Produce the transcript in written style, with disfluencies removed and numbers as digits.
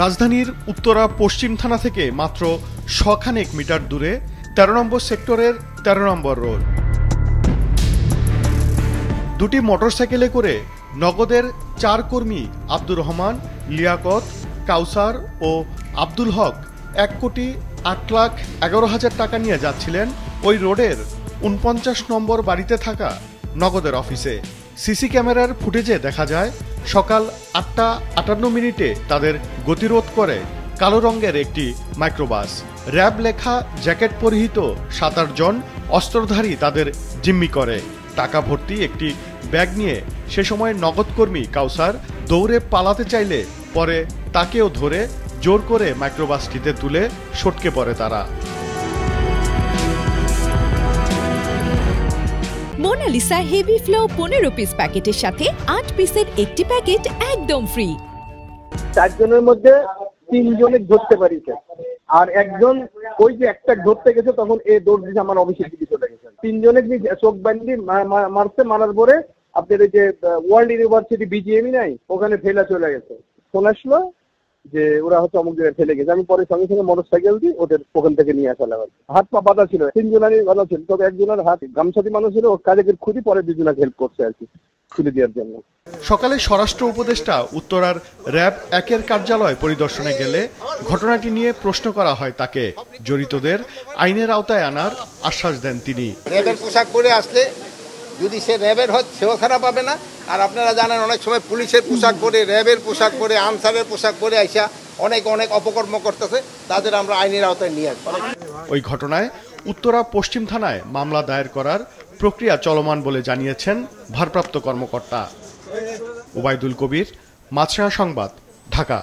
রাজধানীর উত্তরা পশ্চিম থানা থেকে মাত্র শখানেক মিটার দূরে ১৩ নম্বর সেক্টরের ১৩ নম্বর রোড। দুটি মোটরসাইকেলে করে নগদের ৪ কর্মী আব্দুর রহমান, লিয়াকত, কাউসার ও আব্দুল হক ১,৮,১১,০০০ টাকা নিয়ে যাচ্ছিলেন ওই রোডের ৪৯ নম্বর বাড়িতে থাকা নগদের অফিসে। সিসি ক্যামেরার ফুটেজে দেখা যায় সকাল ৮টা৫৮ তাদের গতিরোধ করে কালো রঙের একটি মাইক্রোবাস। র্যাব লেখা জ্যাকেট পরিহিত ৭-৮ জন অস্ত্রধারী তাদের জিম্মি করে। টাকা ভর্তি একটি ব্যাগ নিয়ে সে সময় নগদকর্মী কাউসার দৌড়ে পালাতে চাইলে পরে তাকেও ধরে জোর করে মাইক্রোবাসটিতে তুলে সটকে পড়ে তারা। মোনালিসা হেভি ফ্লো ১৫ পিস প্যাকেটের সাথে ৮ পিসের একটি প্যাকেট একদম ফ্রি। ৪ জনের মধ্যে ৩ জনে ধরতে পারিছে, আর একজন ওই যে একটা ধরতে গেছে তখন এই দৌড় দিয়েছে আমার অফিসের দিকে চলে গেছে। ৩ জনের চোখ বান্ধি মারার পরে আপনার এই যে ওয়ার্ল্ড ইউনিভার্সিটি বিজিএমই নাই, ওখানে ফেলা চলে গেছে। ফোন আসলো যে ওরা হচ্ছে অমুক জায়গায় ফেলে গেছে। আমি পরে সঙ্গে সঙ্গে মোটরসাইকেল দিয়ে ওদের ওখান থেকে নিয়ে আসা লাগলো। হাত পা বাঁধা ছিল, ৩ জনেরই বাঁধা ছিল, তবে একজনের হাত গামছাতি মানুষ ছিল, ও কাজে খুঁজি পরে ২ জনকে হেল্প করছে আর কি খুলে দেওয়ার জন্য। সকালে স্বরাষ্ট্র উপদেষ্টা উত্তরার র্যাব ১-এর কার্যালয় পরিদর্শনে গেলে ঘটনাটি নিয়ে প্রশ্ন করা হয় তাকে। জড়িতদের আইনের আওতায় আনার আশ্বাস দেন তিনি। র্যাবের পোশাক পরে আসলে যদি সে র্যাবের হয় সেও খারাপ পাবে না। আর আপনারা জানেন অনেক সময় পুলিশের পোশাক পরে, র্যাবের পোশাক পরে, আনসারের পোশাক পরে আইসা অনেক অপকর্ম করতেছে, তাদের আমরা আইনের আওতায় নিয়ে আসবো। ওই ঘটনায় উত্তরা পশ্চিম থানায় মামলা দায়ের করার প্রক্রিয়া চলমান বলে জানিয়েছেন ভারপ্রাপ্ত কর্মকর্তা। ওবায়দুল কবির, মাছরাঙা সংবাদ, ঢাকা।